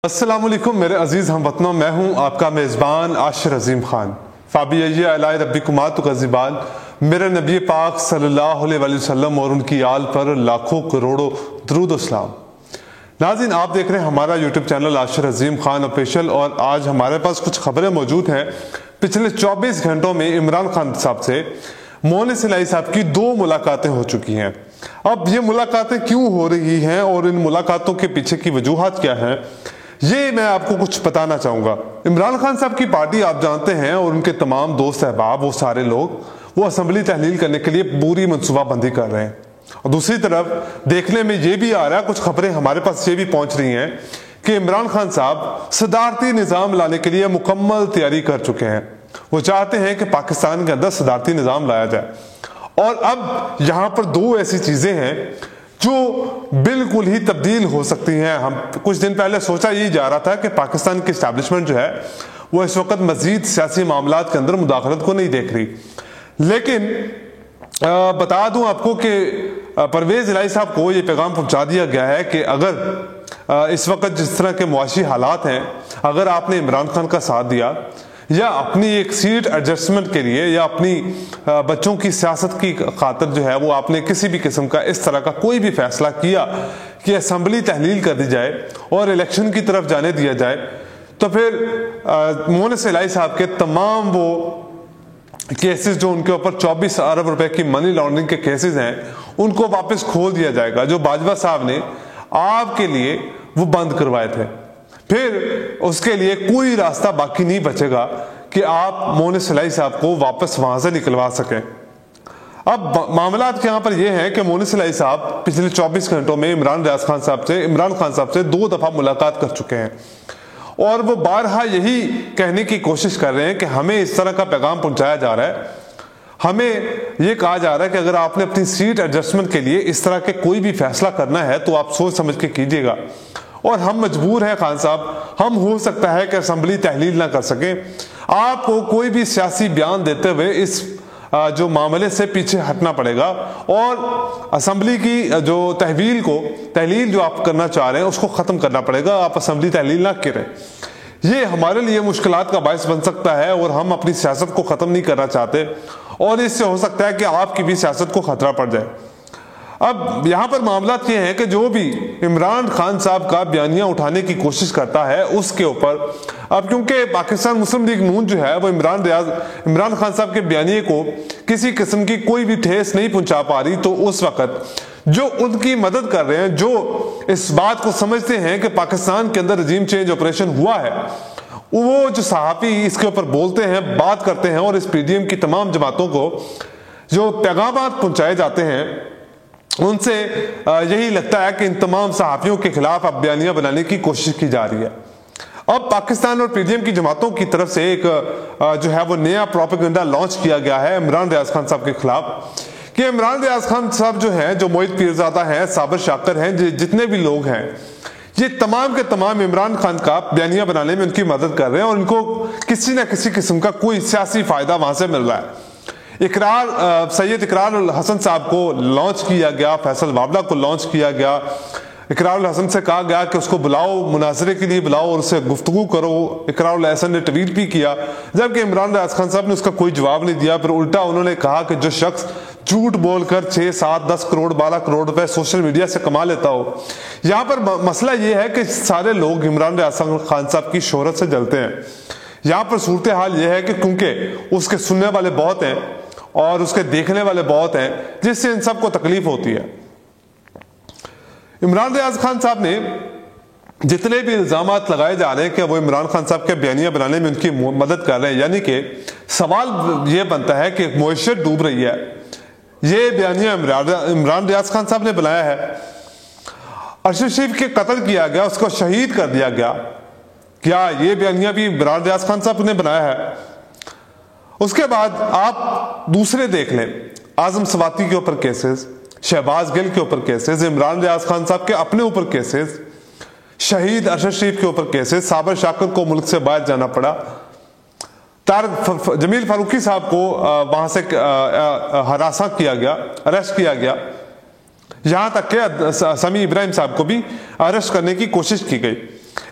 السلام علیکم میرے عزیز ہم وطنوں، میں ہوں آپ کا میزبان عاشر عظیم خان۔ فابیعی علی ربکمات غزیبان، میرے نبی پاک صلی اللہ علیہ وسلم اور ان کی آل پر لاکھوں کروڑوں درود و سلام۔ ناظرین، آپ دیکھ رہے ہیں ہمارا یوٹیوب چینل عاشر عظیم خان آفیشیل، اور آج ہمارے پاس کچھ خبریں موجود ہیں۔ پچھلے 24 گھنٹوں میں عمران خان صاحب سے مونس الہی صاحب کی 2 ملاقاتیں ہو چکی ہیں۔ اب یہ ملاقاتیں کیوں ہو رہی ہیں اور ان ملاقاتوں کے پیچھے کی وجوہات کیا ہیں، یہ میں آپ کو کچھ بتانا چاہوں گا۔ عمران خان صاحب کی پارٹی آپ جانتے ہیں، اور ان کے تمام دوست احباب، وہ سارے لوگ وہ اسمبلی تحلیل کرنے کے لیے پوری منصوبہ بندی کر رہے ہیں۔ اور دوسری طرف دیکھنے میں یہ بھی آ رہا ہے، کچھ خبریں ہمارے پاس یہ بھی پہنچ رہی ہیں کہ عمران خان صاحب صدارتی نظام لانے کے لیے مکمل تیاری کر چکے ہیں۔ وہ چاہتے ہیں کہ پاکستان کے اندر صدارتی نظام لایا جائے، اور اب یہاں پر 2 ایسی چیزیں ہیں جو بالکل ہی تبدیل ہو سکتی ہیں۔ ہم کچھ دن پہلے سوچا یہ جا رہا تھا کہ پاکستان کی اسٹیبلشمنٹ جو ہے وہ اس وقت مزید سیاسی معاملات کے اندر مداخلت کو نہیں دیکھ رہی، لیکن بتا دوں آپ کو کہ پرویز الہی صاحب کو یہ پیغام پہنچا دیا گیا ہے کہ اگر اس وقت جس طرح کے معاشی حالات ہیں، اگر آپ نے عمران خان کا ساتھ دیا یا اپنی ایک سیٹ ایڈجسٹمنٹ کے لیے یا اپنی بچوں کی سیاست کی خاطر جو ہے وہ آپ نے کسی بھی قسم کا اس طرح کا کوئی بھی فیصلہ کیا کہ اسمبلی تحلیل کر دی جائے اور الیکشن کی طرف جانے دیا جائے، تو پھر مونس الہی صاحب کے تمام وہ کیسز جو ان کے اوپر 24 ارب روپے کی منی لانڈرنگ کے کیسز ہیں، ان کو واپس کھول دیا جائے گا، جو باجوہ صاحب نے آپ کے لیے وہ بند کروائے تھے۔ پھر اس کے لیے کوئی راستہ باقی نہیں بچے گا کہ آپ مونس الہی صاحب کو واپس وہاں سے نکلوا سکیں۔ اب معاملات کے یہاں پر یہ ہیں کہ مونس الہی صاحب پچھلے 24 گھنٹوں میں عمران خان صاحب سے 2 دفعہ ملاقات کر چکے ہیں، اور وہ بارہا یہی کہنے کی کوشش کر رہے ہیں کہ ہمیں اس طرح کا پیغام پہنچایا جا رہا ہے، ہمیں یہ کہا جا رہا ہے کہ اگر آپ نے اپنی سیٹ ایڈجسٹمنٹ کے لیے اس طرح کے کوئی بھی فیصلہ کرنا ہے تو آپ سوچ سمجھ کے کیجیے گا، اور ہم مجبور ہیں خان صاحب، ہم ہو سکتا ہے کہ اسمبلی تحلیل نہ کر سکیں، آپ کو کوئی بھی سیاسی بیان دیتے ہوئے اس جو معاملے سے پیچھے ہٹنا پڑے گا، اور اسمبلی کی جو تحلیل جو آپ کرنا چاہ رہے ہیں اس کو ختم کرنا پڑے گا، آپ اسمبلی تحلیل نہ کریں۔ یہ ہمارے لیے مشکلات کا باعث بن سکتا ہے، اور ہم اپنی سیاست کو ختم نہیں کرنا چاہتے، اور اس سے ہو سکتا ہے کہ آپ کی بھی سیاست کو خطرہ پڑ جائے۔ اب یہاں پر معاملات یہ ہیں کہ جو بھی عمران خان صاحب کا بیانیہ اٹھانے کی کوشش کرتا ہے اس کے اوپر، اب کیونکہ پاکستان مسلم لیگ نون جو ہے وہ عمران خان صاحب کے بیانیے کو کسی قسم کی کوئی بھی ٹھیس نہیں پہنچا پا رہی، تو اس وقت جو ان کی مدد کر رہے ہیں، جو اس بات کو سمجھتے ہیں کہ پاکستان کے اندر رجیم چینج آپریشن ہوا ہے، وہ جو صحافی اس کے اوپر بولتے ہیں، بات کرتے ہیں، اور اس پی ڈی ایم کی تمام جماعتوں کو جو پیغامات پہنچائے جاتے ہیں، ان سے یہی لگتا ہے کہ ان تمام صحافیوں کے خلاف اب بیانیہ بنانے کی کوشش کی جا رہی ہے۔ اب پاکستان اور پی ڈی ایم کی جماعتوں کی طرف سے ایک جو ہے وہ نیا پروپیگنڈا لانچ کیا گیا ہے عمران ریاض خان صاحب کے خلاف، کہ عمران ریاض خان صاحب جو ہیں، جو موحد پیرزادہ ہیں، صابر شاکر ہیں، جتنے بھی لوگ ہیں، یہ تمام کے تمام عمران خان کا بیانیہ بنانے میں ان کی مدد کر رہے ہیں، اور ان کو کسی نہ کسی قسم کا کوئی سیاسی فائدہ وہاں سے مل رہا ہے۔ سید اقرار الحسن صاحب کو لانچ کیا گیا، فیصل واولا کو لانچ کیا گیا، اقرار الحسن سے کہا گیا کہ اس کو بلاؤ، مناظرے کے لیے بلاؤ اور اس سے گفتگو کرو۔ اقرار الحسن نے ٹویٹ بھی کیا، جبکہ عمران ریاض خان صاحب نے اس کا کوئی جواب نہیں دیا۔ پھر الٹا انہوں نے کہا کہ جو شخص جھوٹ بول کر 6 7 10 کروڑ 12 کروڑ روپے سوشل میڈیا سے کما لیتا ہو۔ یہاں پر مسئلہ یہ ہے کہ سارے لوگ عمران ریاض خان صاحب کی شہرت سے جلتے ہیں۔ یہاں پر صورتحال یہ ہے کہ کیونکہ اس کے سننے والے بہت ہیں اور اس کے دیکھنے والے بہت ہیں، جس سے ان سب کو تکلیف ہوتی ہے۔ عمران ریاض خان صاحب نے جتنے بھی الزامات لگائے جا رہے ہیں کہ وہ عمران خان صاحب کے بیانیہ بنانے میں ان کی مدد کر رہے ہیں، یعنی کہ سوال یہ بنتا ہے کہ معیشت ڈوب رہی ہے، یہ بیانیہ عمران ریاض خان صاحب نے بنایا ہے۔ ارشد شریف کے قتل کیا گیا، اس کو شہید کر دیا گیا، کیا یہ بیانیہ بھی عمران ریاض خان صاحب نے بنایا ہے؟ اس کے بعد آپ دوسرے دیکھ لیں، اعظم سواتی کے اوپر کیسز، شہباز گل کے اوپر کیسز، عمران ریاض خان صاحب کے اپنے اوپر کیسز، شہید ارشد شریف کے اوپر کیسز، صابر شاکر کو ملک سے باہر جانا پڑا، جمیل فاروقی صاحب کو وہاں سے ہراساں کیا گیا، اریسٹ کیا گیا، یہاں تک کہ سمیع ابراہیم صاحب کو بھی اریسٹ کرنے کی کوشش کی گئی۔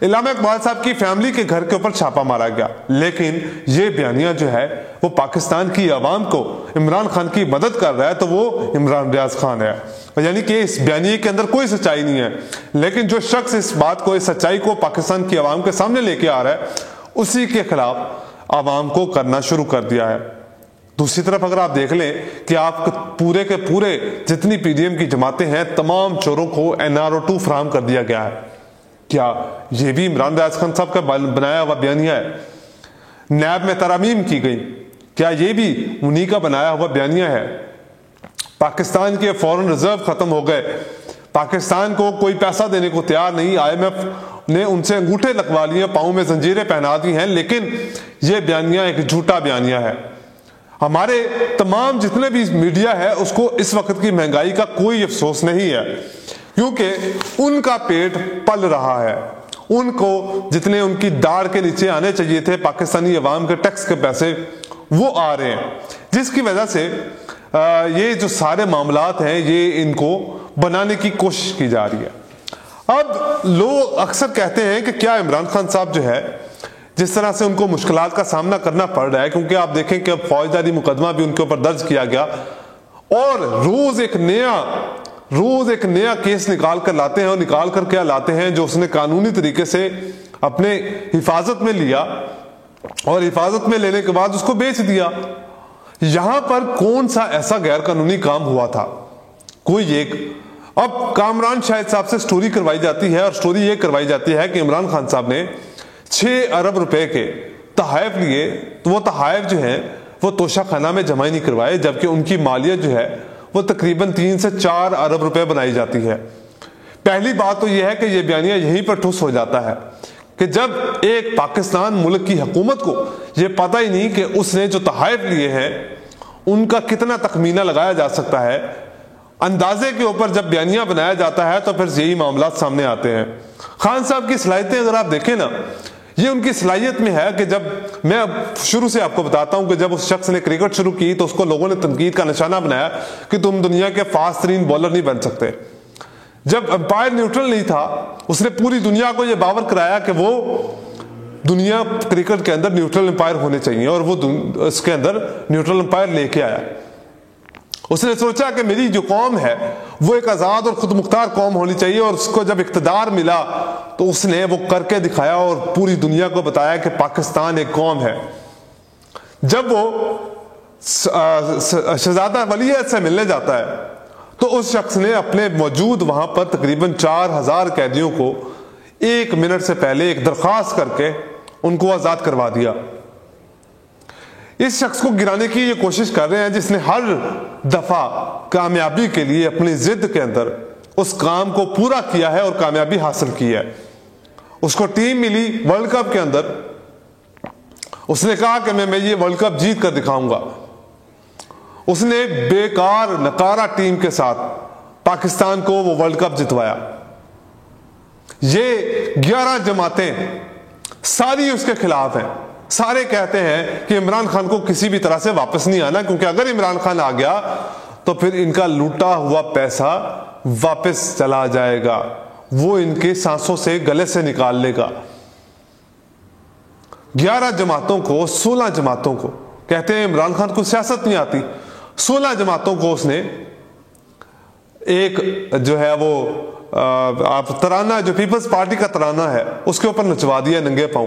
علامہ اقبال صاحب کی فیملی کے گھر کے اوپر چھاپا مارا گیا، لیکن یہ بیانیہ جو ہے وہ پاکستان کی عوام کو عمران خان کی مدد کر رہا ہے تو وہ عمران ریاض خان ہے، یعنی کہ اس بیانیے کے اندر کوئی سچائی نہیں ہے، لیکن جو شخص اس بات کو، اس سچائی کو پاکستان کی عوام کے سامنے لے کے آ رہا ہے، اسی کے خلاف عوام کو کرنا شروع کر دیا ہے۔ دوسری طرف اگر آپ دیکھ لیں کہ آپ پورے کے پورے جتنی پی ڈی ایم کی جماعتیں ہیں تمام چوروں کو NRO2 فراہم کر دیا گیا ہے، کیا یہ بھی عمران ریاض خان صاحب کا بنایا ہوا بیانیہ ہے؟ نیب میں ترامیم کی گئی، کیا یہ بھی انہی کا بنایا ہوا بیانیہ ہے؟ پاکستان کے فورن ریزرو ختم ہو گئے، پاکستان کو کوئی پیسہ دینے کو تیار نہیں، IMF نے ان سے انگوٹھے لگوا لیے، پاؤں میں زنجیریں پہنا دی ہیں، لیکن یہ بیانیہ ایک جھوٹا بیانیہ ہے۔ ہمارے تمام جتنے بھی میڈیا ہے اس کو اس وقت کی مہنگائی کا کوئی افسوس نہیں ہے، کیونکہ ان کا پیٹ پل رہا ہے، ان کو جتنے ان کی داڑھ کے نیچے آنے چاہیے تھے پاکستانی عوام کے ٹیکس کے پیسے وہ آ رہے ہیں، جس کی وجہ سے یہ جو سارے معاملات ہیں یہ ان کو بنانے کی کوشش کی جا رہی ہے۔ اب لوگ اکثر کہتے ہیں کہ کیا عمران خان صاحب جو ہے جس طرح سے ان کو مشکلات کا سامنا کرنا پڑ رہا ہے، کیونکہ آپ دیکھیں کہ اب فوجداری مقدمہ بھی ان کے اوپر درج کیا گیا اور روز ایک نیا کیس نکال کر لاتے ہیں، اور نکال کر کیا لاتے ہیں جو اس نے قانونی طریقے سے اپنے حفاظت میں لیا اور حفاظت میں لینے کے بعد اس کو بیچ دیا۔ یہاں پر کون سا ایسا غیر قانونی کام ہوا تھا؟ کوئی ایک۔ اب کامران شاہد صاحب سے سٹوری کروائی جاتی ہے، اور سٹوری یہ کروائی جاتی ہے کہ عمران خان صاحب نے 6 ارب روپے کے تحائف لیے، تو وہ تحائف جو ہیں وہ توشہ خانہ میں جمع ہی نہیں کروائے، جبکہ ان کی مالیت جو ہے وہ تقریباً 3 سے 4 ارب روپے بنائی جاتی ہے۔ پہلی بات تو یہ ہے کہ یہ بیانیہ یہیں پر ٹھوس ہو جاتا ہے کہ جب ایک پاکستان ملک کی حکومت کو یہ پتہ ہی نہیں کہ اس نے جو تحائف لیے ہیں ان کا کتنا تخمینہ لگایا جا سکتا ہے، اندازے کے اوپر جب بیانیہ بنایا جاتا ہے تو پھر یہی معاملات سامنے آتے ہیں۔ خان صاحب کی صلاحیتیں اگر آپ دیکھیں نا، یہ ان کی صلاحیت میں ہے کہ جب میں اب شروع سے آپ کو بتاتا ہوں کہ جب اس شخص نے کرکٹ شروع کی تو اس کو لوگوں نے تنقید کا نشانہ بنایا کہ تم دنیا کے فاسٹ ترین بولر نہیں بن سکتے۔ جب امپائر نیوٹرل نہیں تھا اس نے پوری دنیا کو یہ باور کرایا کہ وہ دنیا کرکٹ کے اندر نیوٹرل امپائر ہونے چاہیے، اور وہ اس کے اندر نیوٹرل امپائر لے کے آیا۔ اس نے سوچا کہ میری جو قوم ہے وہ ایک آزاد اور خود مختار قوم ہونی چاہیے، اور اس کو جب اقتدار ملا تو اس نے وہ کر کے دکھایا اور پوری دنیا کو بتایا کہ پاکستان ایک قوم ہے۔ جب وہ شہزادہ ولی عہد سے ملنے جاتا ہے تو اس شخص نے اپنے موجود وہاں پر تقریباً 4000 قیدیوں کو 1 منٹ سے پہلے ایک درخواست کر کے ان کو آزاد کروا دیا۔ اس شخص کو گرانے کی یہ کوشش کر رہے ہیں جس نے ہر دفعہ کامیابی کے لیے اپنی ضد کے اندر اس کام کو پورا کیا ہے اور کامیابی حاصل کی ہے۔ اس کو ٹیم ملی ورلڈ کپ کے اندر، اس نے کہا کہ میں یہ ورلڈ کپ جیت کر دکھاؤں گا۔ اس نے بیکار نکارہ ٹیم کے ساتھ پاکستان کو وہ ورلڈ کپ جتوایا۔ یہ 11 جماعتیں ساری اس کے خلاف ہیں، سارے کہتے ہیں کہ عمران خان کو کسی بھی طرح سے واپس نہیں آنا، کیونکہ اگر عمران خان آ گیا تو پھر ان کا لوٹا ہوا پیسہ واپس چلا جائے گا، وہ ان کے سانسوں سے گلے سے نکال لے گا۔ 11 جماعتوں کو 16 جماعتوں کو کہتے ہیں عمران خان کو سیاست نہیں آتی، 16 جماعتوں کو اس نے ایک جو ہے وہ ترانہ جو پیپلز پارٹی کا ترانہ ہے اس کے اوپر نچوا دیا ننگے پاؤں۔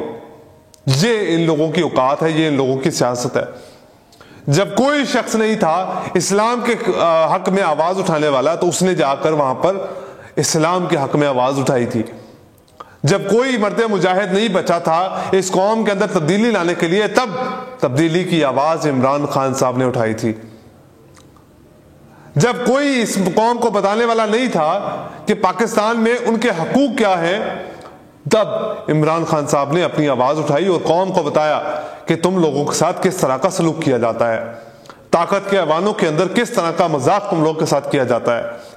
یہ ان لوگوں کی اوقات ہے، یہ ان لوگوں کی سیاست ہے۔ جب کوئی شخص نہیں تھا اسلام کے حق میں آواز اٹھانے والا تو اس نے جا کر وہاں پر اسلام کے حق میں آواز اٹھائی تھی۔ جب کوئی مرد مجاہد نہیں بچا تھا اس قوم کے اندر تبدیلی لانے کے لیے، تب تبدیلی کی آواز عمران خان صاحب نے اٹھائی تھی۔ جب کوئی اس قوم کو بتانے والا نہیں تھا کہ پاکستان میں ان کے حقوق کیا ہیں، تب عمران خان صاحب نے اپنی آواز اٹھائی اور قوم کو بتایا کہ تم لوگوں کے ساتھ کس طرح کا سلوک کیا جاتا ہے، طاقت کے ایوانوں کے اندر کس طرح کا مذاق تم لوگوں کے ساتھ کیا جاتا ہے۔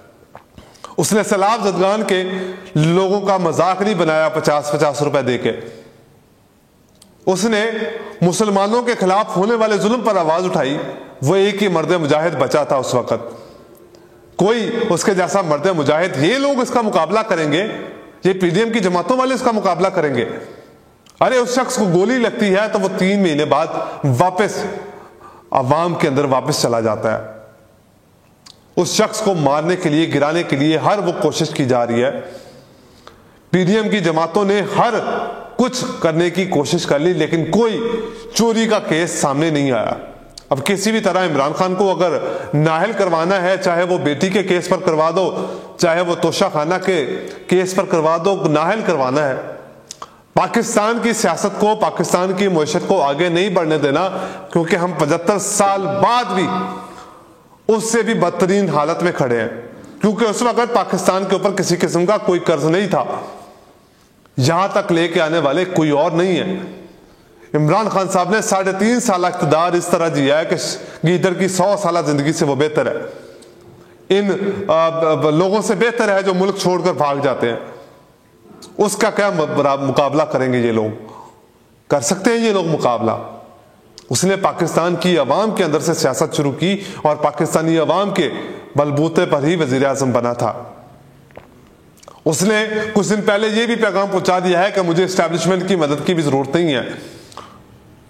اس نے سیلاب زدگان کے لوگوں کا مذاق نہیں بنایا 50-50 روپے دے کے، اس نے مسلمانوں کے خلاف ہونے والے ظلم پر آواز اٹھائی۔ وہ ایک ہی مرد مجاہد بچا تھا اس وقت، کوئی اس کے جیسا مرد مجاہد، یہ لوگ اس کا مقابلہ کریں گے، یہ پی ڈی ایم کی جماعتوں والے اس کا مقابلہ کریں گے؟ ارے اس شخص کو گولی لگتی ہے تو وہ 3 مہینے بعد واپس عوام کے اندر واپس چلا جاتا ہے. اس شخص کو مارنے کے لیے، گرانے کے لیے ہر وہ کوشش کی جا رہی ہے. پی ڈی ایم کی جماعتوں نے ہر کچھ کرنے کی کوشش کر لی، لیکن کوئی چوری کا کیس سامنے نہیں آیا. اب کسی بھی طرح عمران خان کو اگر نااہل کروانا ہے، چاہے وہ بیٹی کے کیس پر کروا دو، چاہے وہ توشہ خانہ کے کیس پر کروا دو، نااہل کروانا ہے. پاکستان کی سیاست کو، پاکستان کی معیشت کو آگے نہیں بڑھنے دینا، کیونکہ ہم 75 سال بعد بھی اس سے بھی بدترین حالت میں کھڑے ہیں. کیونکہ اس وقت پاکستان کے اوپر کسی قسم کا کوئی قرض نہیں تھا، یہاں تک لے کے آنے والے کوئی اور نہیں ہے. عمران خان صاحب نے 3.5 سالہ اقتدار اس طرح جیا ہے کہ گیدڑ کی 100 سالہ زندگی سے وہ بہتر ہے، ان لوگوں سے بہتر ہے جو ملک چھوڑ کر بھاگ جاتے ہیں. اس کا کیا مقابلہ کریں گے یہ لوگ؟ کر سکتے ہیں یہ لوگ مقابلہ؟ اس نے پاکستان کی عوام کے اندر سے سیاست شروع کی اور پاکستانی عوام کے بلبوتے پر ہی وزیر اعظم بنا تھا. اس نے کچھ دن پہلے یہ بھی پیغام پہنچا دیا ہے کہ مجھے اسٹیبلشمنٹ کی مدد کی بھی ضرورت نہیں ہے.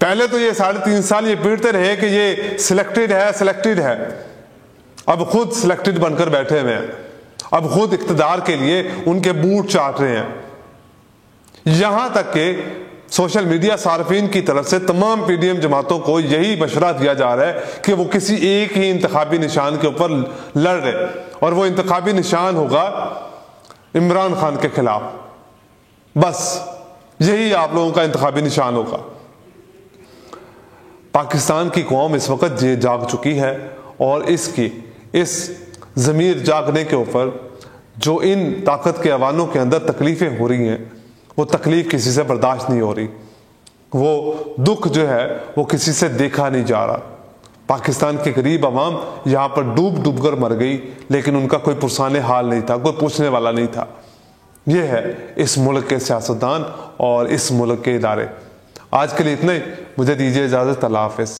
پہلے تو یہ 3.5 سال یہ پیڑتے رہے کہ یہ سلیکٹڈ ہے. اب خود سلیکٹڈ بن کر بیٹھے ہوئے ہیں، اب خود اقتدار کے لیے ان کے بوٹ چاٹ رہے ہیں. یہاں تک کہ سوشل میڈیا صارفین کی طرف سے تمام پی ڈی ایم جماعتوں کو یہی مشورہ دیا جا رہا ہے کہ وہ کسی ایک ہی انتخابی نشان کے اوپر لڑ رہے، اور وہ انتخابی نشان ہوگا عمران خان کے خلاف. بس یہی آپ لوگوں کا انتخابی نشان ہوگا. پاکستان کی قوم اس وقت جاگ چکی ہے، اور اس ضمیر جاگنے کے اوپر جو ان طاقت کے ایوانوں کے اندر تکلیفیں ہو رہی ہیں، وہ تکلیف کسی سے برداشت نہیں ہو رہی. وہ دکھ جو ہے وہ کسی سے دیکھا نہیں جا رہا. پاکستان کے غریب عوام یہاں پر ڈوب کر مر گئی، لیکن ان کا کوئی پرسان حال نہیں تھا، کوئی پوچھنے والا نہیں تھا. یہ ہے اس ملک کے سیاستدان اور اس ملک کے ادارے. آج کے لیے اتنا ہی. مجھے دیجیے اجازت. اللہ حافظ.